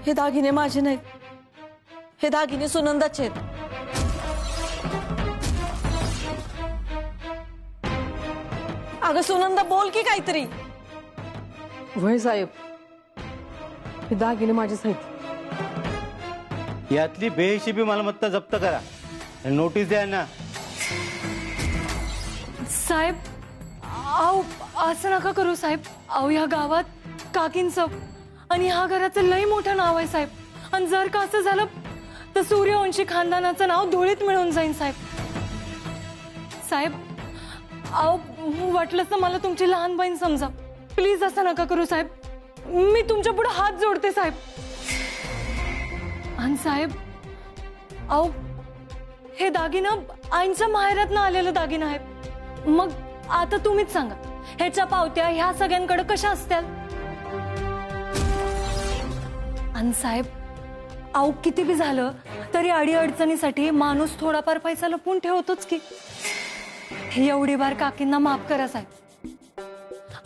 हे दागिने माझे नाहीत, हे दागिने सुनंदाचे आहेत. अगं सुनंदा बोल की काहीतरी. वय साहेब, हे दागिने माझेच आहेत. यातली बेहिशेबी मालमत्ता जप्त करा, नोटीस द्या ना. साहेब अहो असं नका करू साहेब. अहो ह्या गावात काकींचं आणि ह्या घराचं लई मोठं नाव आहे साहेब. आणि जर का असं झालं तर सूर्यवंशी खानदानाचं नाव धुळीत मिळून जाईल साहेब. साहेब अहो वाटलंच तर मला तुमची लहान बहीण समजा. प्लीज असं नका करू साहेब. मी तुमच्या पुढे हात जोडते साहेब. आणि साहेब अहो हे दागिनं आईंच्या माहेरातनं आलेलं दागिनं आहे. मग आता तुम्हीच सांगा, ह्याच्या पावत्या ह्या सगळ्यांकडे कशा असतील? आणि साहेब अहो किती बी झालं तरी अडी अडचणीसाठी माणूस थोडाफार पैसा लपून ठेवतोच की. एवढी बार काकींना माफ करा साहेब.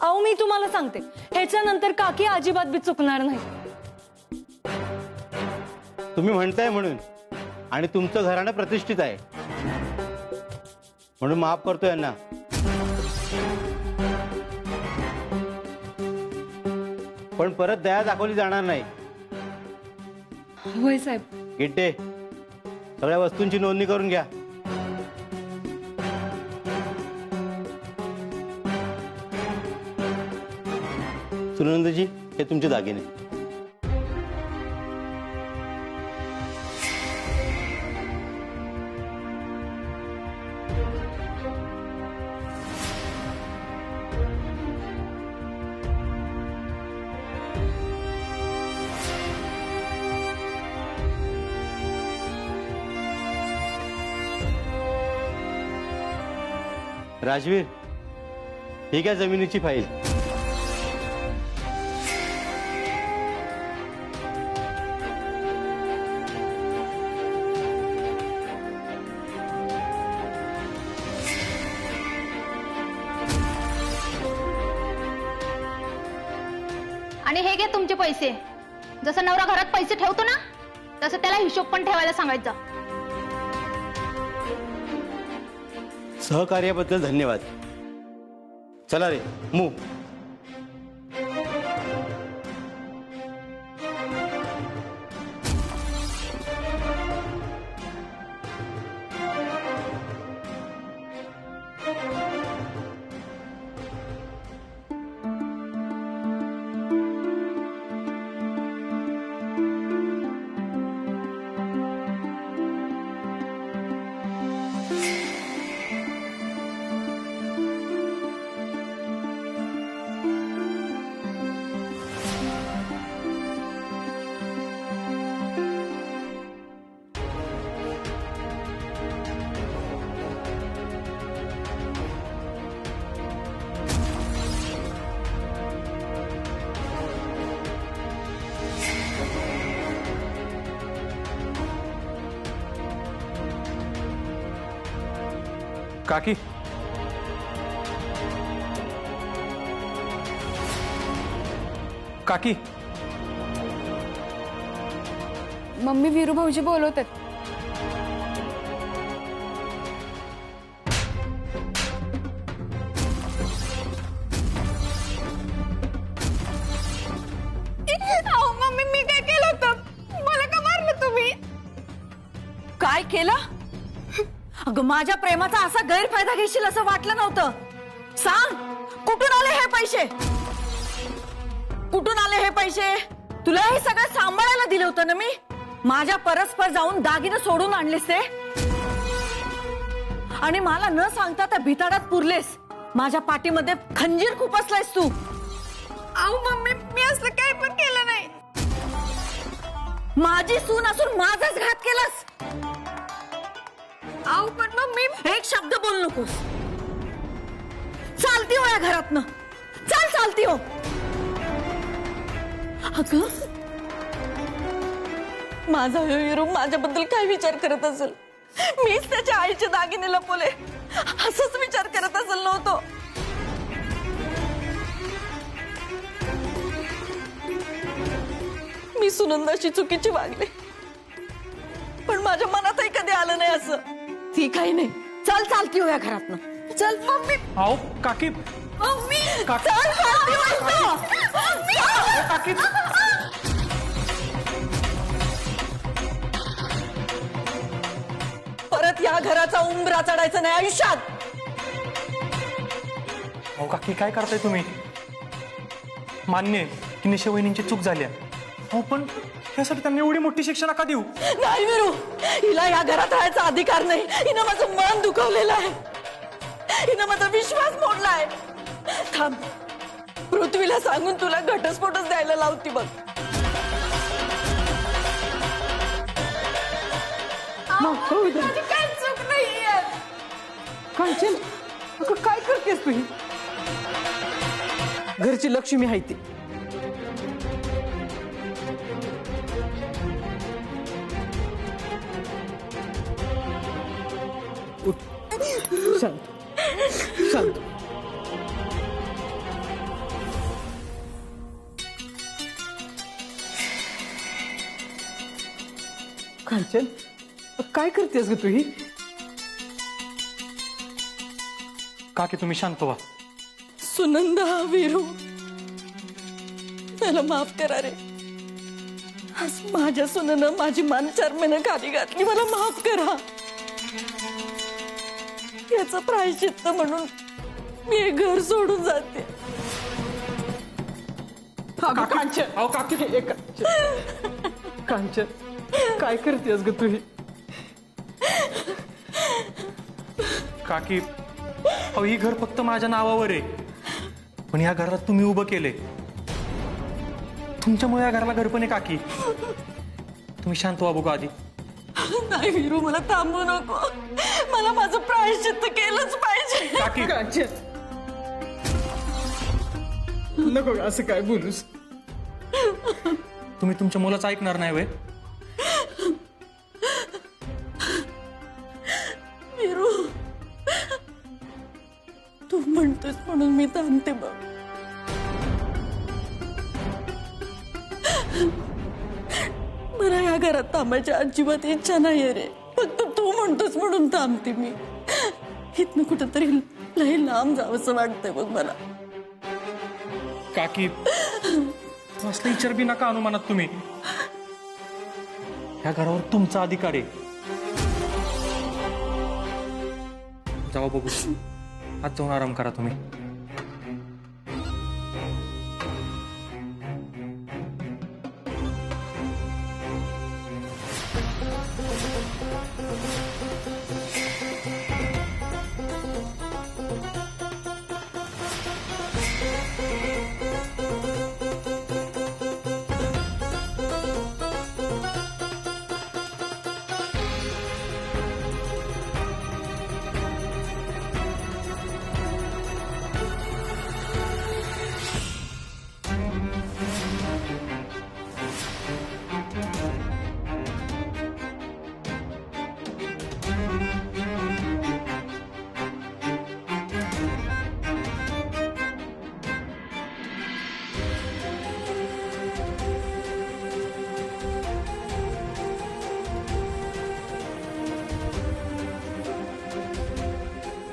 अहो मी तुम्हाला सांगते, ह्याच्यानंतर काकी अजिबात बी चुकणार नाही. तुम्ही म्हणताय म्हणून, आणि तुमचं घराणं प्रतिष्ठित आहे म्हणून माफ करतो यांना. पण परत दया दाखवली जाणार नाही. होय साहेब. गिट्टे, सगळ्या वस्तूंची नोंदणी करून घ्या. सुनंदजी, हे तुमचे दागिने. राजवीर, ठीक आहे जमिनीची फाईल. आणि हे घे तुमचे पैसे. जसं नवरा घरात पैसे ठेवतो ना, तसं त्याला हिशोब पण ठेवायला सांगायचं. सहकार्याबद्दल धन्यवाद. चला रे, मूव. काकी, काकी. मम्मी वीरू भाऊजी बोलवतात. मम्मी मी काय केलं होतं? मला का मारलं तुम्ही? काय केलं? अगं माझ्या प्रेमाचा असा गैरफायदा घेशील असं वाटलं नव्हतं. सांग, कुठून आले हे पैसे? कुठून आले हे पैसे? तुला हे सगळं सांभाळायला दिलं होतं ना मी. माझ्या परस्पर जाऊन दागिने सोडून आणलेस ते, आणि मला न सांगता त्या भिताडात पुरलेस. माझ्या पाठीमध्ये खंजीर खुपसलायस तू. अहो मम्मी, मी असं काय पण केलं नाही. माझी सून असून माझाच घात केलास. अहो पण मम्मी, एक शब्द बोल नकोस. चालती हो या घरातनं. चाल, चालती हो. अगं माझा वीरू माझ्याबद्दल काय विचार करत असेल? मीच त्याच्या आईचे दागिने लपवले असंच विचार करत असेल नव्हतो. मी सुनंदाशी चुकीची वागले, पण माझ्या मनातही कधी आलं नाही असं. ती काही नाही. चल चालती हो या घरातनं. चल मम्मी. अहो काकी मम्मी काकी. चल चालती म्हणतो. काकी परत या घराचा उंबरा चढायचा नाही आयुष्यात. अहो काकी काय करताय तुम्ही? मान्य आहे की निशा वहिनींची चूक झाली आहे. अहो पण यासाठी त्यांनी एवढी मोठी शिक्षा नका देऊ. नाही विरू, हिला या घरात राहायचा अधिकार नाही. हिनं माझं मन दुखवलेलं आहे. हिनं माझा विश्वास मोडलाय. थांब, पृथ्वीला सांगून तुला घटस्फोटच द्यायला लावती बघ. माझी काय चूक नाहीये. कांचन, अगं काय करतेस तू? घरची लक्ष्मी आहे ती. उठ. शांत शांत. कांचन, काय करतेस ग तू ही? काकी तुम्ही शांत व्हा. सुनंदा, वीरू, मला माफ करा रे. आज माझ्या सुनेनं माझी मान चरमेनं खाली घातली. मला माफ करा. याचं प्रायश्चित्त म्हणून मी हे घर सोडून जाते. अगं कांचन, अहो काकी हे कांचन, काय करतेस ग तू ही? काकी अहो ही घर फक्त माझ्या नावावर आहे, पण या घरात तुम्ही उभं केले. तुमच्यामुळे या घराला घर पण आहे. काकी तुम्ही शांत व्हा बघू आधी. नाही वीरू, मला थांबू नको. मला माझं प्रायश्चित्त केलंच पाहिजे. काकी कांचन, नको ग असं काय बोलूस. तुम्ही तुमच्या मुलाचं ऐकणार नाही व्हय? वीरू, तू म्हणतोस म्हणून मी थांबते बघ. मला या घरात थांबायची अजिबात इच्छा नाहीये रे. फक्त तू म्हणतोस म्हणून थांबते मी. इथनं कुठंतरी लई लांब जावंसं वाटतंय बघ मला. काकी असला विचार बी नका अनुमानात तुम्ही. या घरावर तुमचा अधिकार आहे. जाऊ बघू. आज जाऊन आराम करा तुम्ही.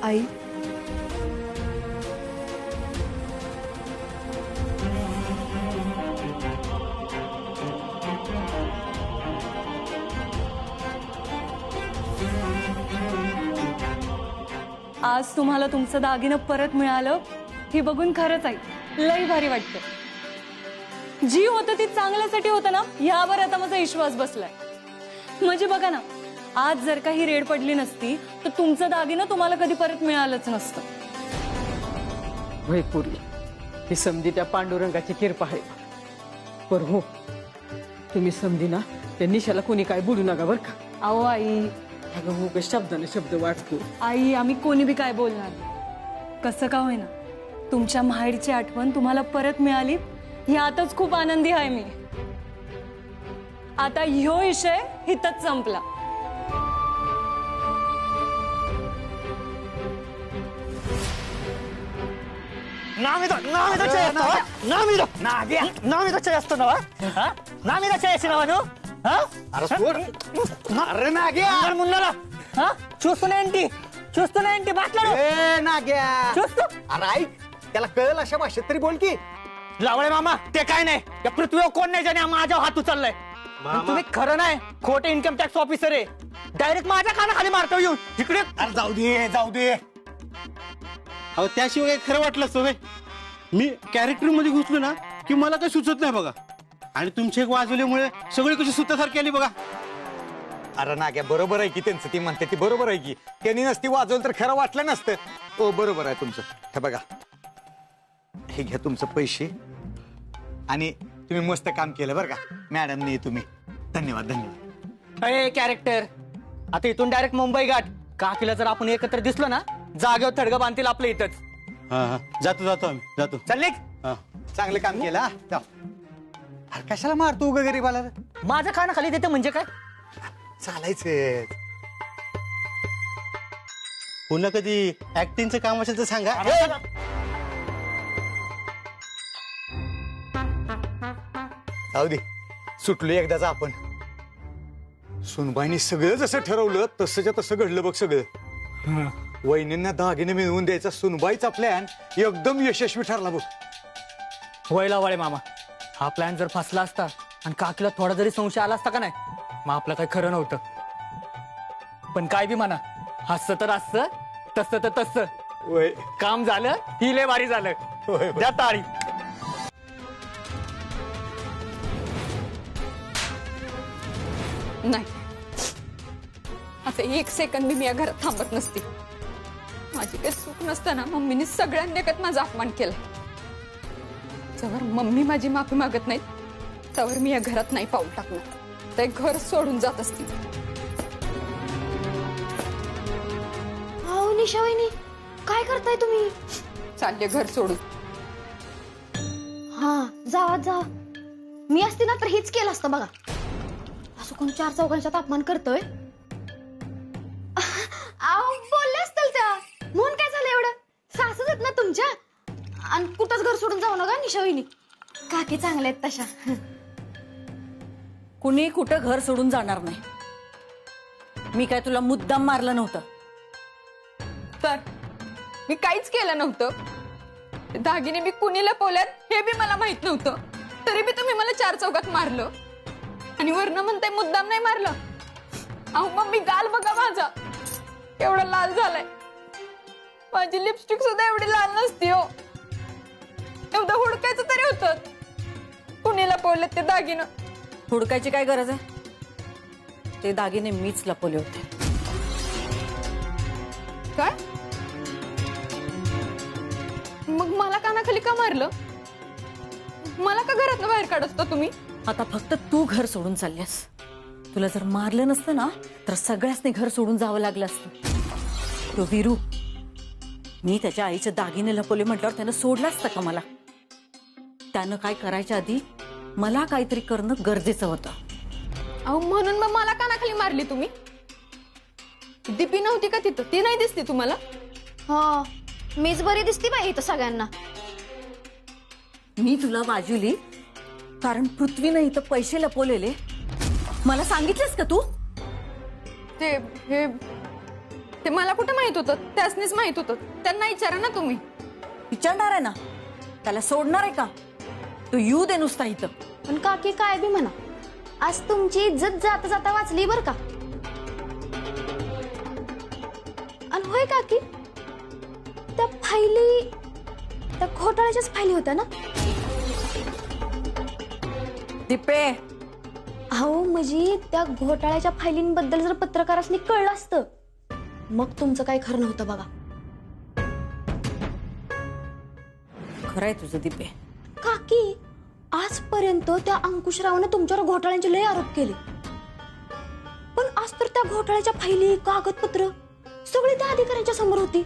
आई, आज तुम्हाला तुमचं दागिनं परत मिळालं हे बघून खरंच आहे लई भारी वाटतं. जी होतं ती चांगल्यासाठी होतं ना, यावर आता माझा विश्वास बसलाय. म्हणजे बघा ना, आज जर का ही रेड पडली नसती तर तुमचं दागिनं तुम्हाला कधी परत मिळालंच नसतं. वैपुरी, ही समधी त्या पांडुरंगाची कृपा आहे. पर हो, तुम्ही समधी ना त्या निशाला कोणी काय बोलू नका बर का. अहो आई, अगं हो, शब्दाने शब्द वाटतो. आई आम्ही कोणी बी काय बोलणार. कसं का होईना, तुमच्या माहेरची आठवण तुम्हाला परत मिळाली ह्यातच खूप आनंदी आहे मी. आता ह्यो विषय हितच संपला. नामी दक्ष असतो ना नामी रक्षा చేసినావను अरे सोड. अरे नाग्या మున్నలా చూస్తూనే ఏంటి మాట్లాడు ए नाग्या చూస్తూ अरे ऐक त्याला कळलं अशा भाषेत तरी बोल की लावळे मामा ते काय नाही या पृथ्वीवर कोण नाही जाणे माझ्या हात उचललाय पण तुम्ही खरं नाही खोटे इन्कम टॅक्स ऑफिसर आहे डायरेक्ट माझ्या कानाखाली मारतो येऊन इकडे अरे जाऊ दे अहो त्याशिवाय काही खरं वाटलं असतं व्हय. मी कॅरेक्टर मध्ये घुसलो ना की मला काही सुचत नाही बघा. आणि तुमचे एक वाजवल्यामुळे सगळी कशी सुतासारखी आली बघा. अरे नाग्या बरोबर आहे की त्यांचं ती म्हणते ती बरोबर आहे की त्यांनी नसती वाजवलं तर खरं वाटलं नसतं. हो बरोबर आहे तुमचं. हे बघा हे घ्या तुमचं पैसे आणि तुम्ही मस्त काम केलं बरं का मॅडमने तुम्ही धन्यवाद. अरे कॅरेक्टर आता इथून डायरेक्ट मुंबई गाठ काकीला जर आपण एकत्र दिसलो ना जागेवर थडगं बांधतील आपलं इथंच. हा जातो आम्ही जातो. चल निघ. हा चांगलं काम केलं हा. जाऊ. अरे कशाला मारतो उगा गरीबाला माझ्या कानाखाली देते म्हणजे काय चालायचं. पुन्हा कधी ऍक्टिंगचं काम असेल तर सांगा. जाऊ दे सुटलो एकदाच आपण. सुनबाईनी सगळं जसं ठरवलं तसंच्या तसं घडलं बघ सगळं. वहिनींना दागिने मिळवून द्यायचा सुनबाईचा प्लॅन एकदम यशस्वी ठरला बघ. वयला वाळे मामा हा प्लॅन जर फसला असता आणि काकीला थोडा जरी संशय आला असता का नाही मग आपलं काही खरं नव्हतं. पण काय बी म्हणा हसतं तर असतं तसं तर तसं वय काम झालं ही लय भारी झालं. होय. द्या तारी. नाही आता एक सेकंद मी या घरात थांबत नसते. माझी काही चूक नसताना मम्मीने सगळ्यांनी एकत माझा अपमान केला. जवळ मम्मी माझी माफी मागत नाही त्यावर मी या घरात नाही पाऊल टाकणार. ते घर सोडून जात असतील. हो निशा वहिनी काय करताय तुम्ही? चालले घर सोडून. हा जावा मी असते ना तर हेच केलं असतं बघा. असं कोण चार चौघांचा अपमान करतोय. बोलले असतील त्या म्हणून काय झालं एवढं. सासूच आहेत ना तुमच्या आणि कुठंच घर सोडून जाऊ नका निशा वहिनी. काकी चांगल्या आहेत तशा. कुणी कुठं घर सोडून जाणार नाही. मी काय तुला मुद्दाम मारलं नव्हतं तर मी काहीच केलं नव्हतं. दागिने मी कुणी लपवल्यात हे बी मला माहित नव्हतं. तरी बी तुम्ही मला चार चौकात मारलं आणि वरनं म्हणताय मुद्दाम नाही मारलं. अहो मम्मी गाल बघा माझा एवढा लाल झालाय. माझी लिपस्टिक सुद्धा एवढी लाल नसती हो. एवढं हुडकायचं तरी होतं. कुणी लपवलं ते दागिनं. हुडकायची काय गरज आहे. ते दागिने मीच लपवले होते. काय मग मला कानाखाली का मारलं. मला का घरातनं बाहेर काढत होता तुम्ही. आता फक्त तू घर सोडून चालल्यास. तुला जर मारलं नसतं ना तर सगळ्यासनी घर सोडून जावं लागलं असतं. तो वीरू मी त्याच्या आईचे दागिने लपवले म्हटल्यावर त्यानं सोडलं असतं का मला. त्यानं काय करायच्या आधी मला काहीतरी करणं गरजेचं होतं. अहो म्हणून मग मला कानाखाली मारली तुम्ही. दीपी नव्हती का तिथं. ती नाही दिसली तुम्हाला. हो मीच बरी दिसती बाई इथं सगळ्यांना. मी तुला वाजवली कारण पृथ्वीनं इथं पैसे लपवलेले मला सांगितलेस का तू. ते मला कुठं माहित होतं. त्यासनीच माहित होतं. त्यांना विचारा ना तुम्ही. विचारणार आहे ना त्याला सोडणार आहे का. तू येऊ दे नुसता इथं. पण काकी काय बी म्हणा आज तुमची इज्जत जाता जाता वाचली बर का. आणि होय काकी त्या फायली त्या घोटाळ्याच्याच फायली होत्या ना. दीपे अहो म्हणजे त्या घोटाळ्याच्या फायलींबद्दल जर पत्रकारांनी कळलं असतं मग तुमचं काही खरं नव्हतं बघा. खरंय तुझं दीपे. काकी आजपर्यंत त्या अंकुशरावाने तुमच्यावर घोटाळ्यांचे लय आरोप केले. पण आज तर त्या घोटाळ्याच्या फायली कागदपत्र सगळी त्या अधिकाऱ्यांच्या समोर होती.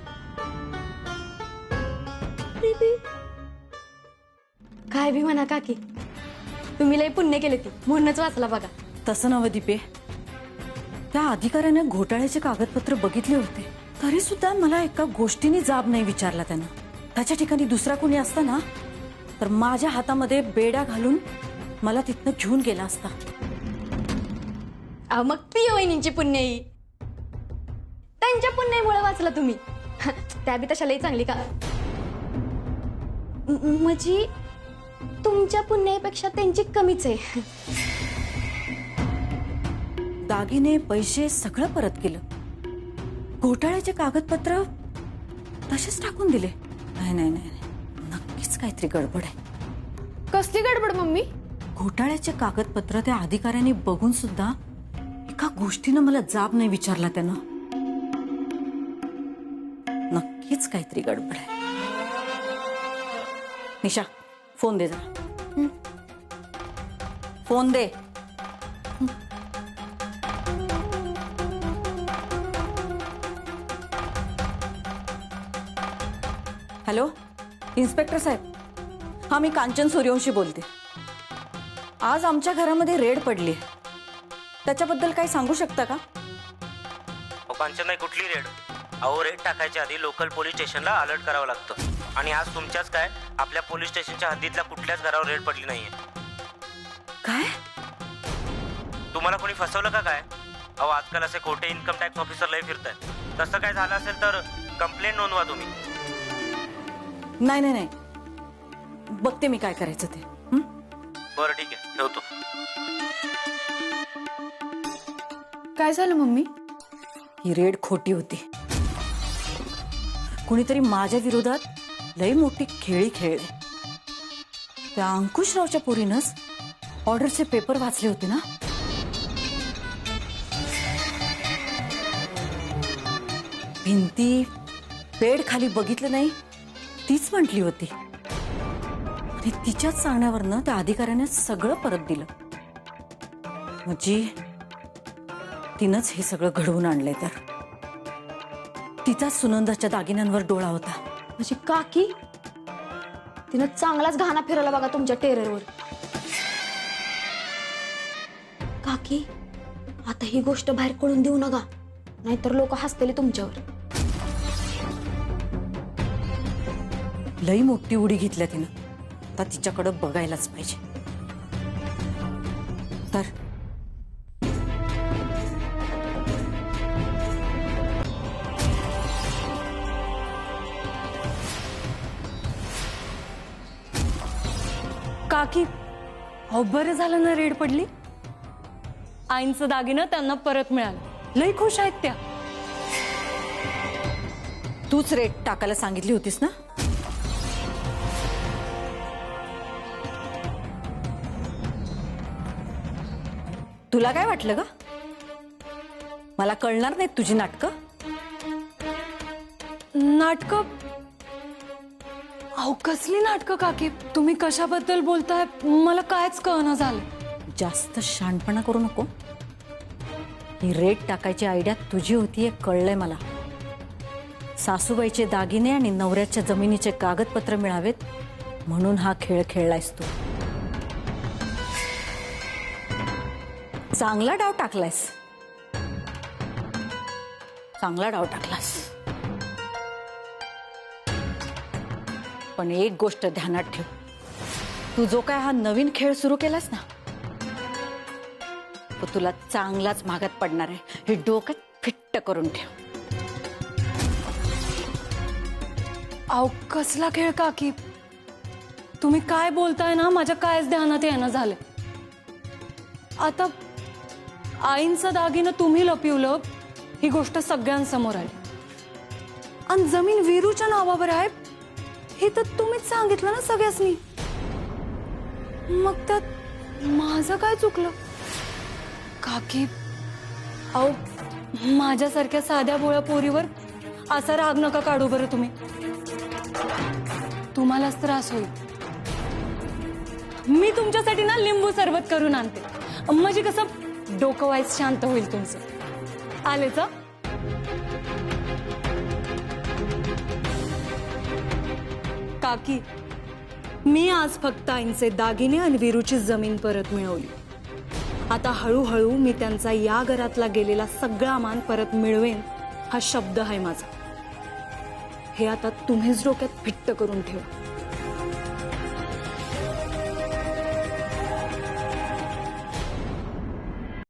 काय बी म्हणा काकी तुम्ही लय पुण्य केले ती म्हणूनच वाचला बघा. तसं नव्हे दीपे. त्या अधिकाऱ्याने घोटाळ्याचे कागदपत्र बघितले होते तरी सुद्धा मला एका गोष्टीने जाब नाही विचारला त्यानं. त्याच्या ठिकाणी दुसरा कोणी असता ना तर माझ्या हातामध्ये बेड्या घालून मला तिथनं घेऊन गेला असता. अहो मग ती वहिनींची पुण्याई, त्यांच्या पुण्याईमुळे वाचला तुम्ही. त्या बी तशा लई चांगली का म्हणजे तुमच्या पुण्याईपेक्षा त्यांची कमीच आहे. दागिने पैसे सगळं परत केलं. घोटाळ्याचे कागदपत्र तसेच टाकून दिले. नाही नाही नाही नाही. नक्कीच काहीतरी गडबड आहे. कसली गडबड मम्मी? घोटाळ्याचे कागदपत्र त्या अधिकाऱ्यांनी बघून सुद्धा एका गोष्टीनं मला जाब नाही विचारला त्यानं. नक्कीच काहीतरी गडबड आहे. निशा फोन दे जरा. फोन दे. हॅलो इन्स्पेक्टर साहेब, हा मी कांचन सूर्यवंशी बोलते. आज आमच्या घरामध्ये रेड पडली. त्याच्याबद्दल काही सांगू शकता का? कांचन नाही, कुठली रेड? अहो रेड टाकायच्या आधी लोकल पोलीस स्टेशनला अलर्ट करावं लागतं. आणि आज तुमच्याच काय आपल्या पोलीस स्टेशनच्या हद्दीतल्या कुठल्याच घरावर रेड पडली नाहीये. काय? तुम्हाला कोणी फसवलं का काय? अहो आजकाल असे खोटे इन्कम टॅक्स ऑफिसर लय फिरतायत. तसं काय झालं असेल तर कंप्लेंट नोंदवा तुम्ही. नाही नाही नाही, बघते मी काय करायचं ते. बरं ठीक आहे, ठेवतो. काय झालं मम्मी? ही रेड खोटी होती. कुणीतरी माझ्या विरोधात लई मोठी खेळी खेळली. त्या अंकुशरावच्या पोरीनंच ऑर्डरचे पेपर वाचले होते ना. भिंती बेड खाली बघितलं नाही तीच म्हटली होती. आणि तिच्याच सांगण्यावरनं त्या अधिकाऱ्याने सगळं परत दिलं. म्हणजे तिनंच हे सगळं घडवून आणलंय. तर तिचाच सुनंदाच्या दागिन्यांवर डोळा होता. म्हणजे काकी तिनं चांगलाच घाणा फिरवला बघा तुमच्या टेररवर. काकी आता ही गोष्ट बाहेर कळून देऊ नका, नाहीतर लोक हसतील तुमच्यावर. लई मोठी उडी घेतल्या तिनं. आता तिच्याकडे बघायलाच पाहिजे. तर काकी अहो बरं झालं ना रेड पडली. आईंचं दागिनं त्यांना परत मिळालं. लई खुश आहेत त्या. तूच रेट टाकायला सांगितली होतीस ना. तुला काय वाटलं ग? मला कळणार नाहीत तुझी नाटकं? नाटकं? अहो कसली नाटकं काकी? तुम्ही कशाबद्दल बोलताय मला कायच कळना झालं. जास्त शहाणपणा करू नको. ही रेट टाकायची आयडिया तुझी होती हे कळलंय मला. सासूबाईचे दागिने आणि नवऱ्याच्या जमिनीचे कागदपत्र मिळावेत म्हणून हा खेळ खेळलायस तू. चांगला डाव टाकलायस. चांगला डाव टाकलास. पण एक गोष्ट ध्यानात ठेव. तू जो काय हा नवीन खेळ सुरू केलास ना, तो तुला चांगलाच महागात पडणार आहे. हे डोक्यात फिट्ट करून ठेव. अहो कसला खेळ काकी? तुम्ही काय बोलताय ना माझ्या कायच ध्यानात येणं झालं. आता आईंचं दागिनं तुम्ही लपवलं ही गोष्ट सगळ्यांसमोर आली. आणि जमीन वीरूच्या नावावर आहे हे तर तुम्हीच सांगितलं ना सगळ्यांनी. मग त्यात माझं काय चुकलं काकी? अहो माझ्यासारख्या साध्या भोळ्या पोरीवर असा राग नका काढू बरं तुम्ही. तुम्हालाच त्रास होईल. मी तुमच्यासाठी ना लिंबू सरबत करून आणते. म्हणजे कसं डोकं वाईज शांत होईल तुमचं. आलेच? काकी मी आज फक्त आईंचे दागिने आणि वीरूची जमीन परत मिळवली. आता हळूहळू मी त्यांचा या घरातला गेलेला सगळा मान परत मिळवेन हा शब्द आहे माझा. हे आता तुम्हीच डोक्यात फिट्ट करून ठेवा.